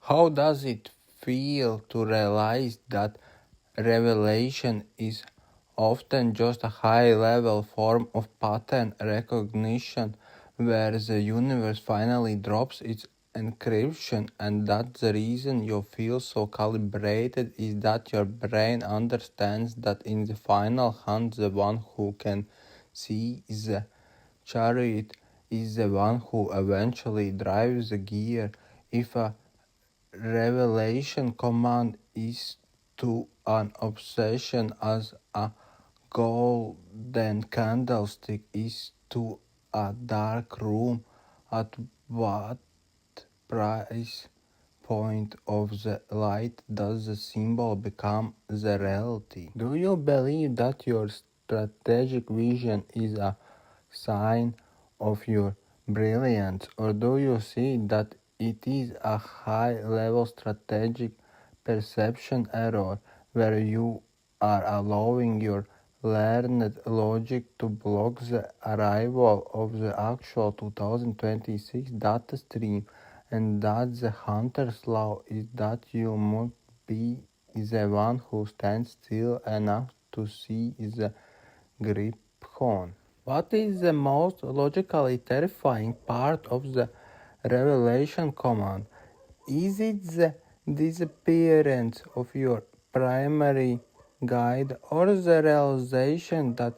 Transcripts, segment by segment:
How does it feel to realize that revelation is often just a high-level form of pattern recognition where the universe finally drops its encryption, and that the reason you feel so calibrated is that your brain understands that in the final hunt the one who can see the chariot is the one who eventually drives the gear? If a revelation command is to an obsession as a golden candlestick is to a dark room, at what price point of the light does the symbol become the reality? Do you believe that your strategic vision is a sign of your brilliance, or do you see that it is a high-level strategic perception error where you are allowing your learned logic to block the arrival of the actual 2026 data stream, and that the hunter's law is that you must be the one who stands still enough to see the griphon? What is the most logically terrifying part of the revelation command? Is it the disappearance of your primary guide, or the realization that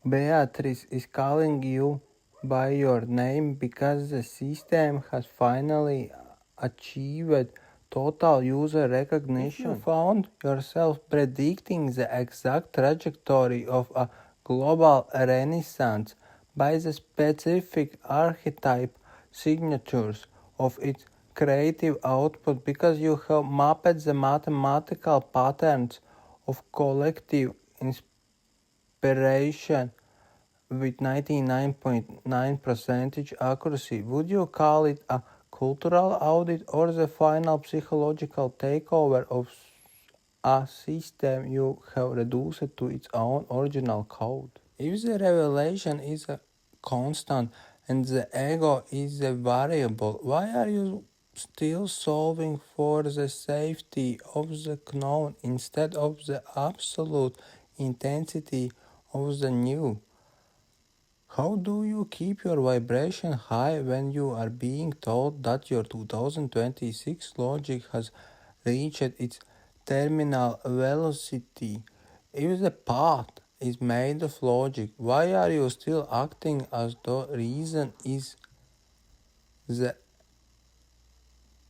Beatrice is calling you by your name because the system has finally achieved total user recognition? If you found yourself predicting the exact trajectory of a global renaissance by the specific archetype signatures of its creative output because you have mapped the mathematical patterns of collective inspiration with 99.9% accuracy, would you call it a cultural audit or the final psychological takeover of a system you have reduced to its own original code? If the revelation is a constant and the ego is a variable, why are you still solving for the safety of the known instead of the absolute intensity of the new? How do you keep your vibration high when you are being told that your 2026 logic has reached its terminal velocity? If the path is made of logic, why are you still acting as though reason is the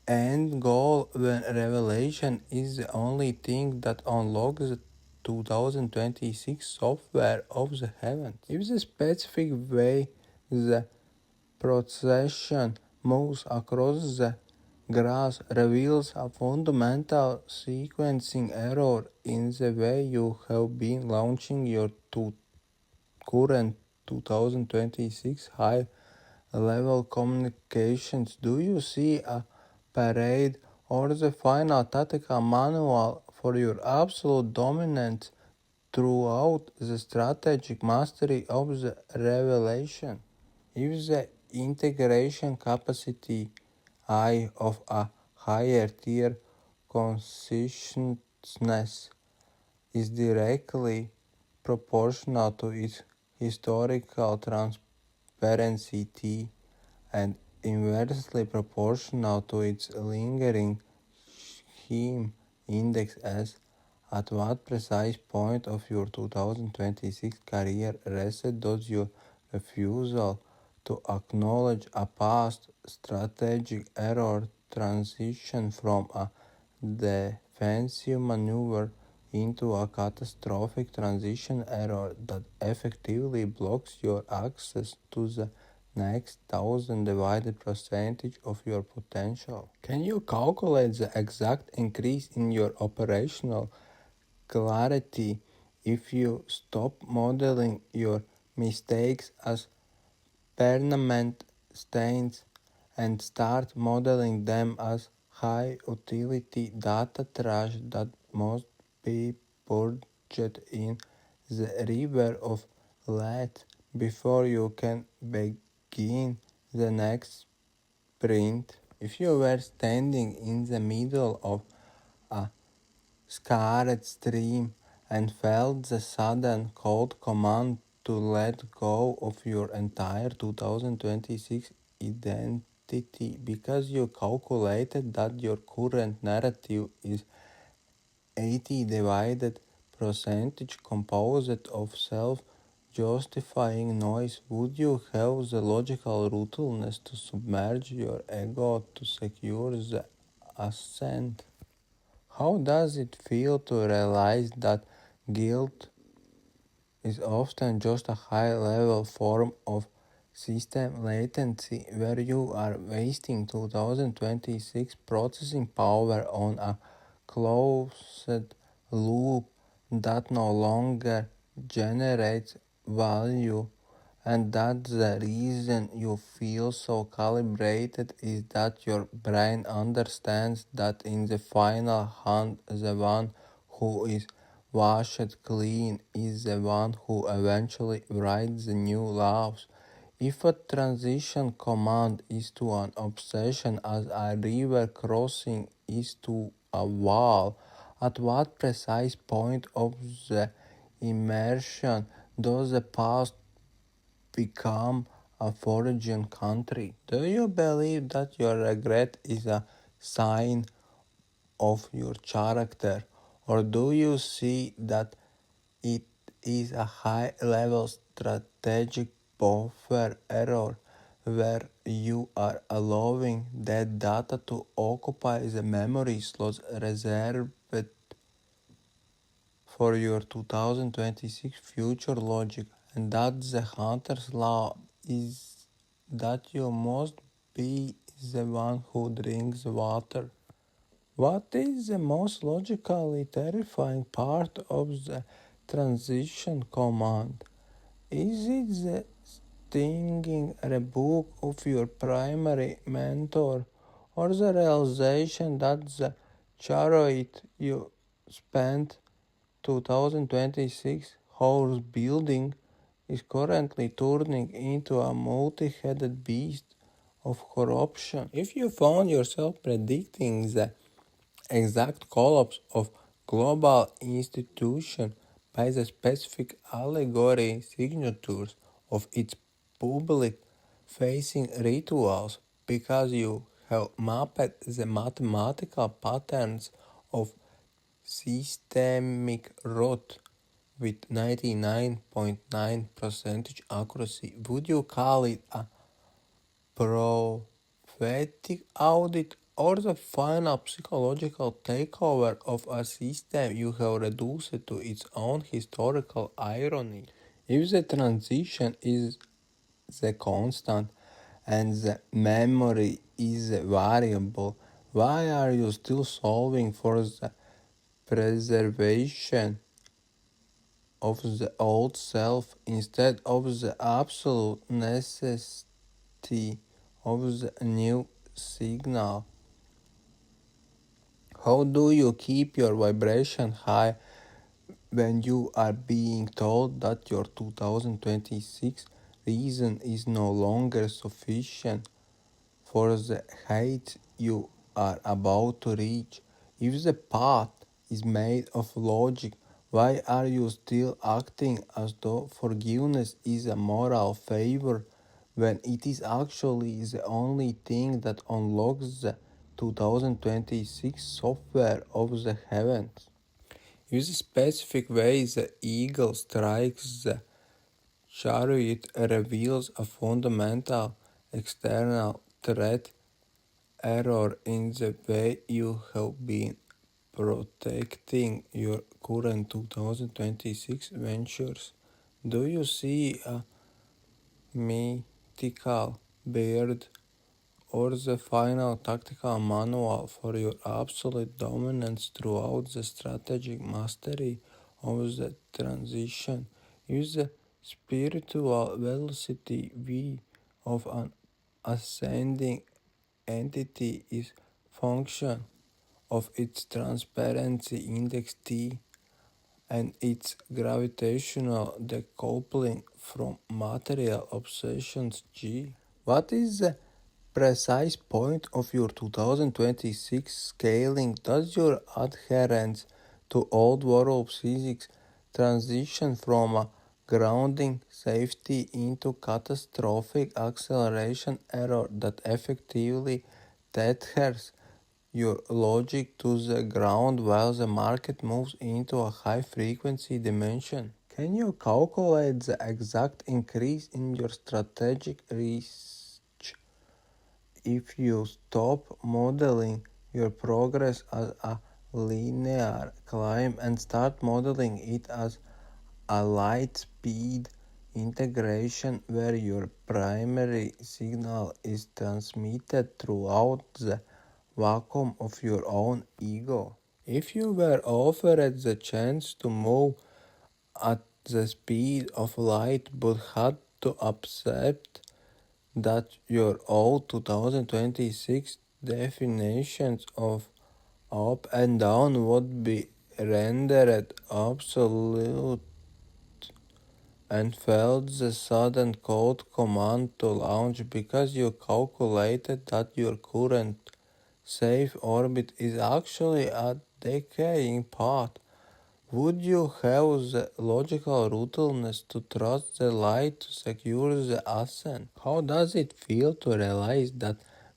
end goal when revelation is the only thing that unlocks the 2026 software of the heavens? If the specific way the procession moves across the grass reveals a fundamental sequencing error in the way you have been launching your current 2026 high-level communications, do you see a parade or the final tactical manual for your absolute dominance throughout the strategic mastery of the revelation? If the integration capacity I of a higher tier consciousness is directly proportional to its historical transparency T and inversely proportional to its lingering heme index S, at what precise point of your 2026 career reset does your refusal to acknowledge a past strategic error transition from a defensive maneuver into a catastrophic transition error that effectively blocks your access to the next 1000 divided percentage of your potential? Can you calculate the exact increase in your operational clarity if you stop modeling your mistakes as permanent stains and start modeling them as high utility data trash that must be purged in the river of lead before you can begin the next sprint? If you were standing in the middle of a scarred stream and felt the sudden cold command to let go of your entire 2026 identity because you calculated that your current narrative is 80 divided percentage composed of self-justifying noise, would you have the logical ruthlessness to submerge your ego to secure the ascent? How does it feel to realize that guilt is often just a high-level form of system latency where you are wasting 2026 processing power on a closed loop that no longer generates value, and that the reason you feel so calibrated is that your brain understands that in the final hand the one who is washed clean is the one who eventually writes the new laws. If a transition command is to an obsession as a river crossing is to a wall, at what precise point of the immersion does the past become a foreign country? Do you believe that your regret is a sign of your character, or do you see that it is a high-level strategic buffer error where you are allowing that data to occupy the memory slots reserved for your 2026 future logic, and that the hunter's law is that you must be the one who drinks water? What is the most logically terrifying part of the transition command? Is it the stinging rebuke of your primary mentor, or the realization that the chariot you spent 2026 hours building is currently turning into a multi-headed beast of corruption? If you found yourself predicting the exact collapse of global institution by the specific allegory signatures of its public-facing rituals because you have mapped the mathematical patterns of systemic rot with 99.9% accuracy, would you call it a prophetic audit or the final psychological takeover of a system you have reduced to its own historical irony? If the transition is the constant and the memory is the variable, why are you still solving for the preservation of the old self instead of the absolute necessity of the new signal? How do you keep your vibration high when you are being told that your 2026 reason is no longer sufficient for the height you are about to reach? If the path is made of logic, why are you still acting as though forgiveness is a moral favor when it is actually the only thing that unlocks the 2026 software of the heavens? If the specific way the eagle strikes the chariot reveals a fundamental external threat error in the way you have been protecting your current 2026 ventures, do you see a mythical bird or the final tactical manual for your absolute dominance throughout the strategic mastery of the transition? Is the spiritual velocity V of an ascending entity is function of its transparency index T and its gravitational decoupling from material obsessions G? What is the precise point of your 2026 scaling does your adherence to old world physics transition from a grounding safety into catastrophic acceleration error that effectively tethers your logic to the ground while the market moves into a high frequency dimension? Can you calculate the exact increase in your strategic reach if you stop modeling your progress as a linear climb and start modeling it as a light speed integration where your primary signal is transmitted throughout the vacuum of your own ego? If you were offered the chance to move at the speed of light but had to accept that your old 2026 definitions of up and down would be rendered obsolete and felt the sudden cold command to launch because you calculated that your current safe orbit is actually a decaying path, would you have the logical ruthlessness to trust the light to secure the ascent? How does it feel to realize that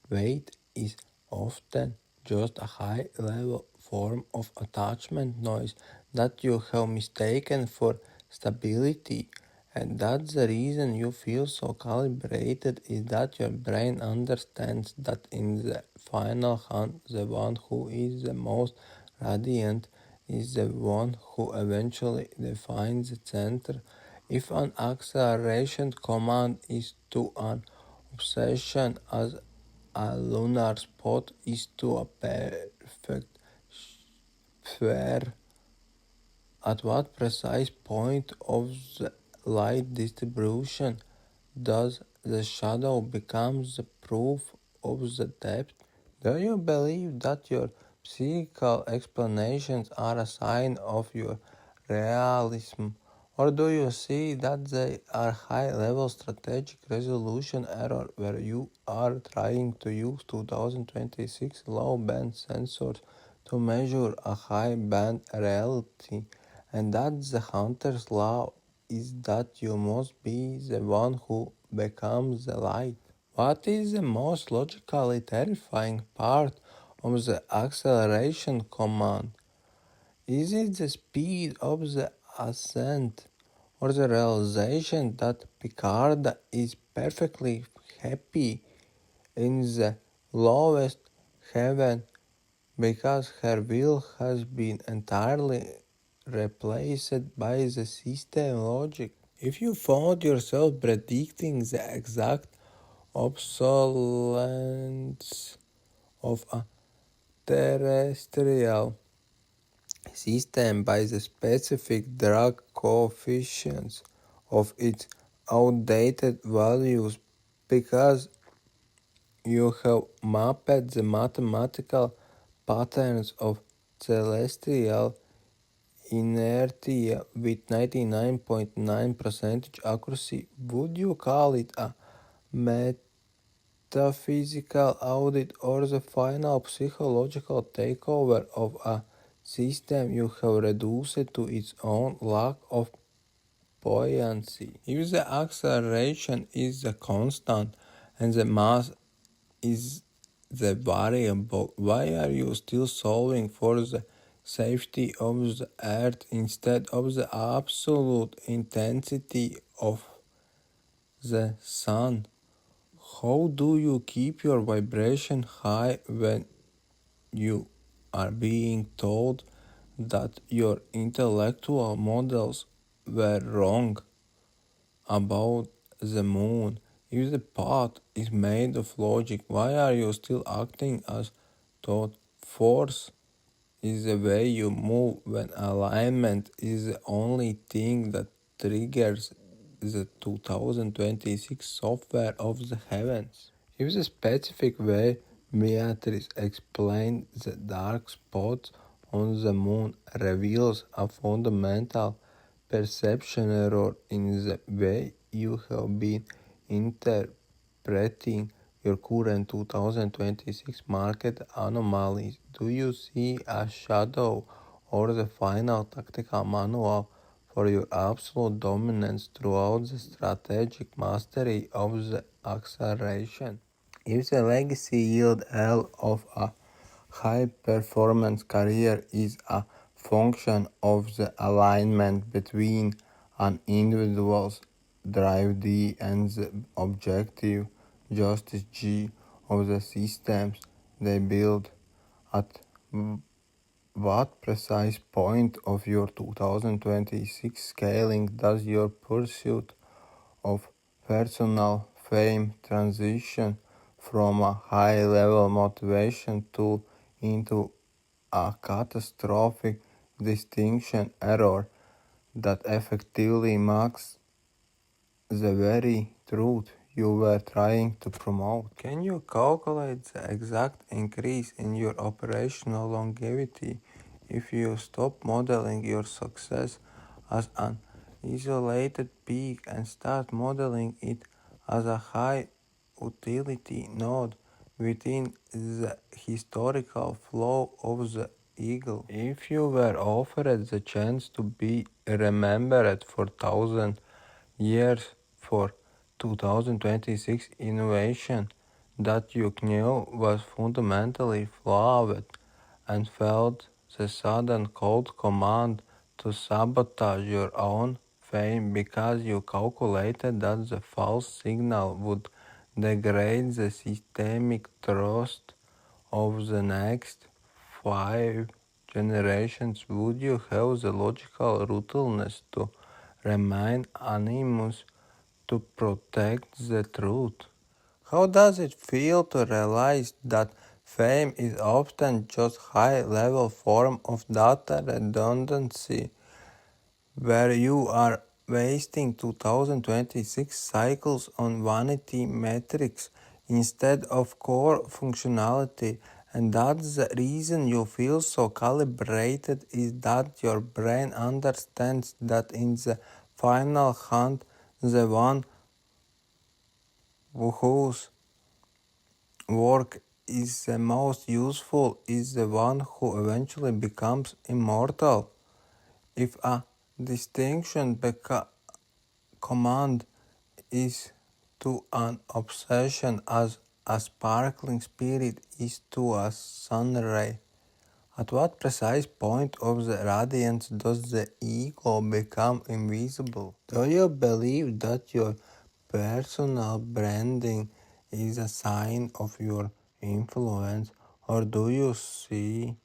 weight is often just a high-level form of attachment noise that you have mistaken for stability, and that the reason you feel so calibrated is that your brain understands that in the final hand, the one who is the most radiant is the one who eventually defines the center? If an acceleration command is to an obsession as a lunar spot is to a perfect sphere, at what precise point of the light distribution does the shadow become the proof of the depth? Do you believe that your psychical explanations are a sign of your realism, or do you see that they are high-level strategic resolution error where you are trying to use 2026 low-band sensors to measure a high-band reality, and that the hunter's law is that you must be the one who becomes the light? What is the most logically terrifying part of the acceleration command? Is it the speed of the ascent, or the realization that Picard is perfectly happy in the lowest heaven because her will has been entirely replaced by the system logic? If you found yourself predicting the exact obsolescence of a terrestrial system by the specific drag coefficients of its outdated values because you have mapped the mathematical patterns of celestial inertia with 99.9% accuracy, would you call it a metaphysical audit or the final psychological takeover of a system you have reduced to its own lack of buoyancy? If the acceleration is the constant and the mass is the variable, why are you still solving for the safety of the Earth instead of the absolute intensity of the Sun? How do you keep your vibration high when you are being told that your intellectual models were wrong about the moon? If the path is made of logic, why are you still acting as though force is the way you move when alignment is the only thing that triggers the 2026 software of the heavens? If the specific way Beatrice explained the dark spots on the moon reveals a fundamental perception error in the way you have been interpreting your current 2026 market anomalies? Do you see a shadow or the final tactical manual for your absolute dominance throughout the strategic mastery of the acceleration? If the legacy yield L of a high-performance career is a function of the alignment between an individual's drive D and the objective justice G of the systems they build, at what precise point of your 2026 scaling does your pursuit of personal fame transition from a high-level motivation tool into a catastrophic distinction error that effectively masks the very truth you were trying to promote? Can you calculate the exact increase in your operational longevity if you stop modeling your success as an isolated peak and start modeling it as a high utility node within the historical flow of the eagle? If you were offered the chance to be remembered for 1,000 years for 2026 innovation that you knew was fundamentally flawed, and felt the sudden cold command to sabotage your own fame because you calculated that the false signal would degrade the systemic trust of the next 5 generations, would you have the logical ruthlessness to remain anonymous to protect the truth? How does it feel to realize that fame is often just high-level form of data redundancy, where you are wasting 2026 cycles on vanity metrics instead of core functionality, and that the reason you feel so calibrated is that your brain understands that in the final hunt, the one whose work is the most useful is the one who eventually becomes immortal? If a distinction command is to an obsession as a sparkling spirit is to a sunray, at what precise point of the radiance does the ego become invisible? Do you believe that your personal branding is a sign of your influence, or do you see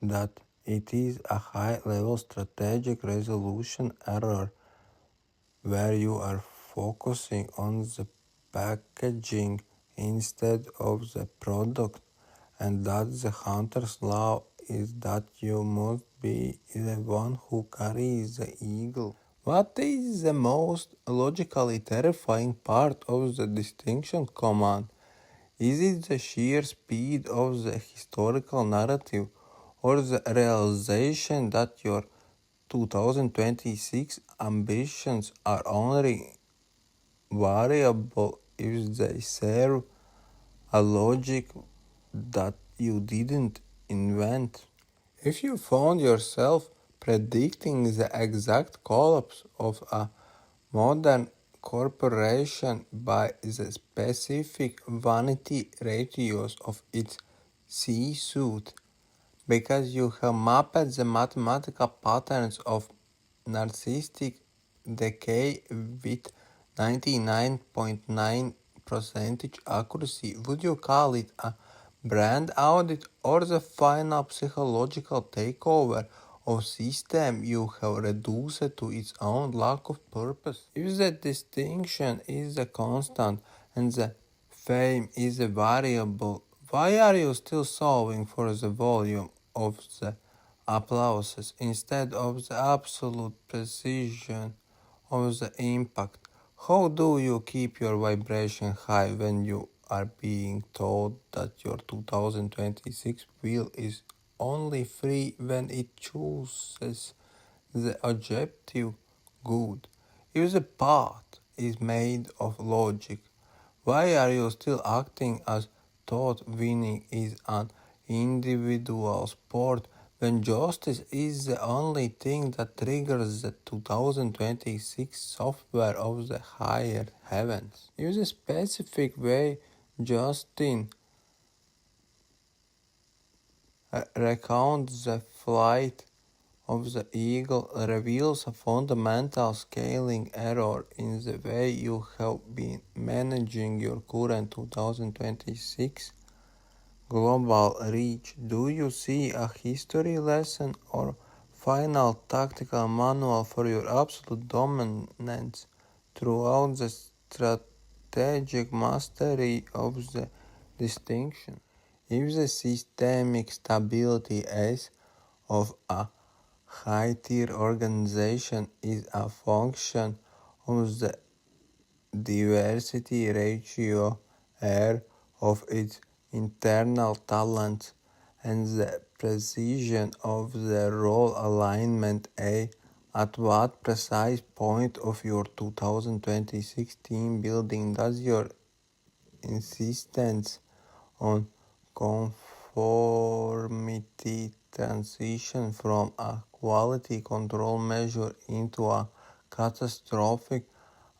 that it is a high-level strategic resolution error where you are focusing on the packaging instead of the product, and that the hunter's law is that you must be the one who carries the eagle? What is the most logically terrifying part of the distinction command? Is it the sheer speed of the historical narrative, or the realization that your 2026 ambitions are only variable if they serve a logic that you didn't invent? If you found yourself predicting the exact collapse of a modern corporation by the specific vanity ratios of its C-suite, because you have mapped the mathematical patterns of narcissistic decay with 99.9% accuracy, would you call it a brand audit or the final psychological takeover of system you have reduced to its own lack of purpose? If the distinction is the constant and the fame is the variable, why are you still solving for the volume of the applauses instead of the absolute precision of the impact? How do you keep your vibration high when you are being told that your 2026 wheel is only free when it chooses the objective good? If the path is made of logic, Why are you still acting as though winning is an individual sport when justice is the only thing that triggers the 2026 software of the higher heavens? Use a specific way Justin recounts the flight of the eagle reveals a fundamental scaling error in the way you have been managing your current 2026 global reach. Do you see a history lesson or final tactical manual for your absolute dominance throughout the strategic mastery of the distinction? If the systemic stability is of a high-tier organization is a function of the diversity ratio R of its internal talents and the precision of the role alignment A. At what precise point of your 2026 team building does your insistence on conformity transition from a quality control measure into a catastrophic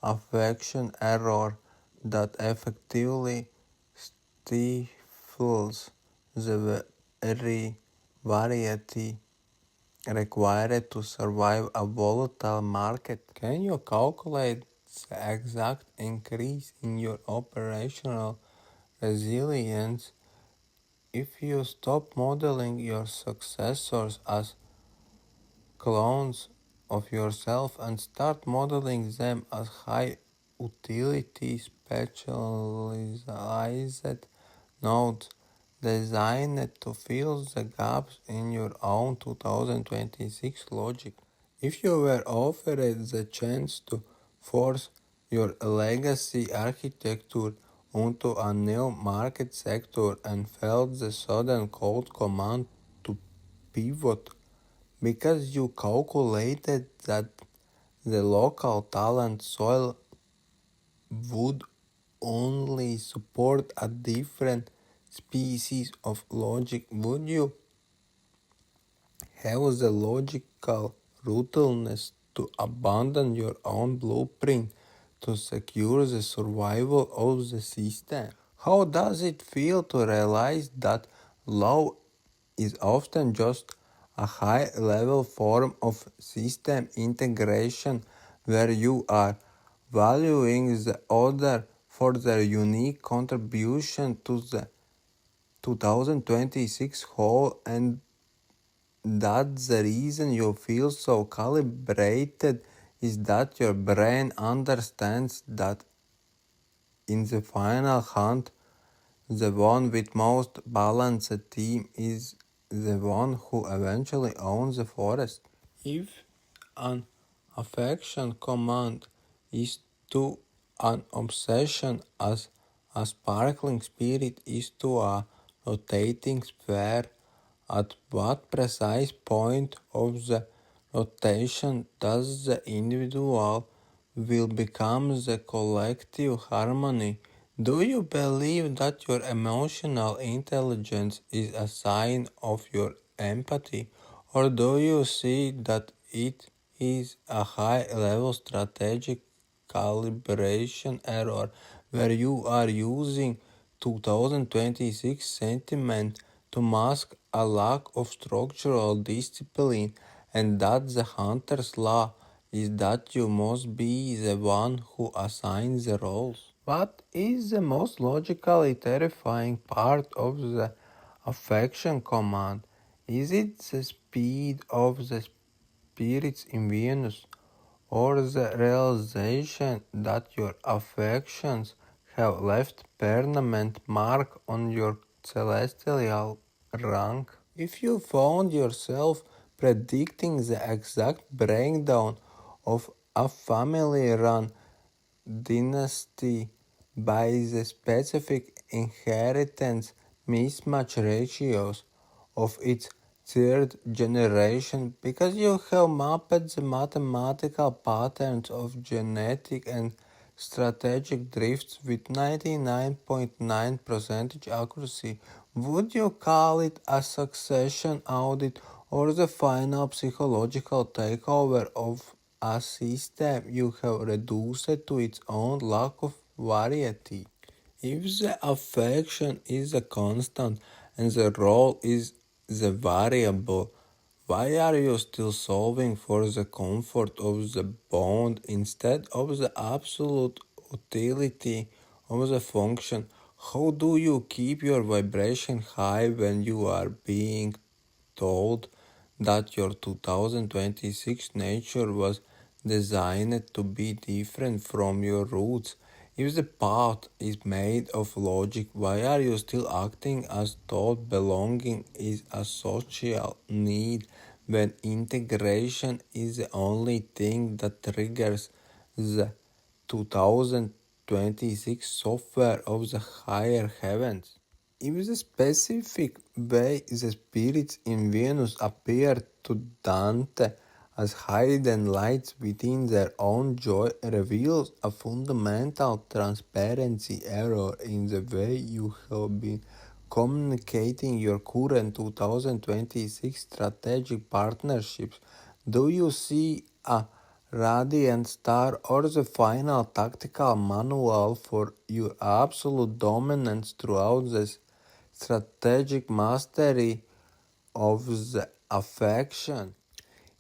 affection error that effectively stifles the very variety required to survive a volatile market? Can you calculate the exact increase in your operational resilience if you stop modeling your successors as clones of yourself and start modeling them as high utility specialized nodes designed to fill the gaps in your own 2026 logic? If you were offered the chance to force your legacy architecture onto a new market sector and felt the sudden cold command to pivot because you calculated that the local talent soil would only support a different species of logic, would you have the logical ruthlessness to abandon your own blueprint to secure the survival of the system? How does it feel to realize that law is often just a high-level form of system integration where you are valuing the other for their unique contribution to the 2026 whole, and that the reason you feel so calibrated is that your brain understands that in the final hunt, the one with most balanced team is the one who eventually owns the forest. If an affection command is to an obsession as a sparkling spirit is to a rotating sphere, at what precise point of the rotation does the individual will become the collective harmony? Do you believe that your emotional intelligence is a sign of your empathy, or do you see that it is a high-level strategic calibration error where you are using 2026 sentiment to mask a lack of structural discipline, and that the hunter's law is that you must be the one who assigns the roles? What is the most logically terrifying part of the affection command? Is it the speed of the spirits in Venus, or the realization that your affections have left permanent mark on your celestial rank? If you found yourself predicting the exact breakdown of a family-run dynasty by the specific inheritance mismatch ratios of its third generation because you have mapped the mathematical patterns of genetic and strategic drifts with 99.9% accuracy? Would you call it a succession audit or the final psychological takeover of a system you have reduced to its own lack of variety? If the affection is a constant and the role is the variable, why are you still solving for the comfort of the bond instead of the absolute utility of the function? How do you keep your vibration high when you are being told that your 2026 nature was designed to be different from your roots? If the path is made of logic, why are you still acting as though belonging is a social need when integration is the only thing that triggers the 2026 software of the higher heavens? If the specific way the spirits in Venus appear to Dante as hidden lights within their own joy reveals a fundamental transparency error in the way you have been communicating your current 2026 strategic partnerships. Do you see a radiant star or the final tactical manual for your absolute dominance throughout the strategic mastery of the affection?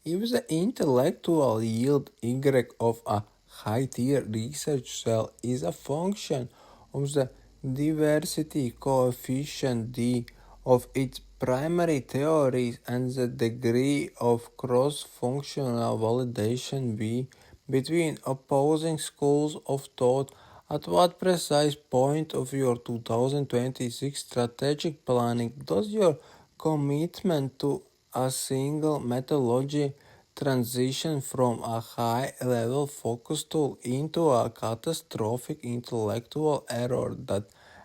If the intellectual yield Y of a high-tier research cell is a function of the diversity coefficient D of its primary theories and the degree of cross-functional validation V between opposing schools of thought, at what precise point of your 2026 strategic planning does your commitment to a single methodology transition from a high-level focus tool into a catastrophic intellectual error that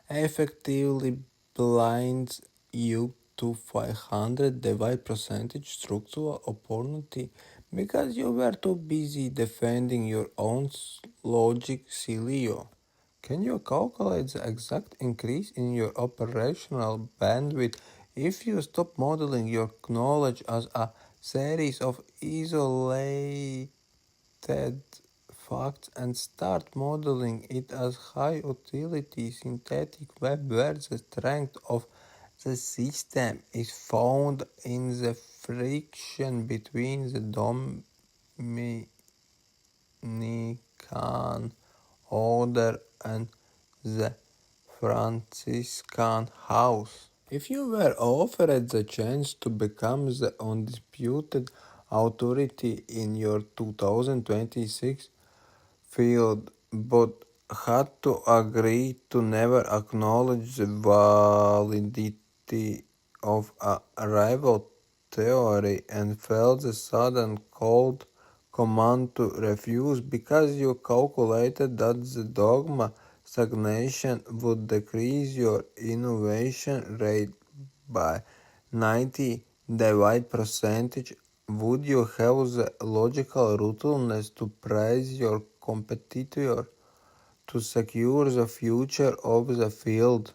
effectively blinds you to 500 divide percentage structural opportunity because you were too busy defending your own logic, Cilio? Can you calculate the exact increase in your operational bandwidth if you stop modeling your knowledge as a series of isolated facts and start modeling it as high utility synthetic web where the strength of the system is found in the friction between the Dominican order and the Franciscan house? If you were offered the chance to become the undisputed authority in your 2026 field, but had to agree to never acknowledge the validity of a rival theory and felt the sudden cold command to refuse because you calculated that the dogma stagnation would decrease your innovation rate by 90 divide percentage, would you have the logical ruthlessness to praise your competitor to secure the future of the field?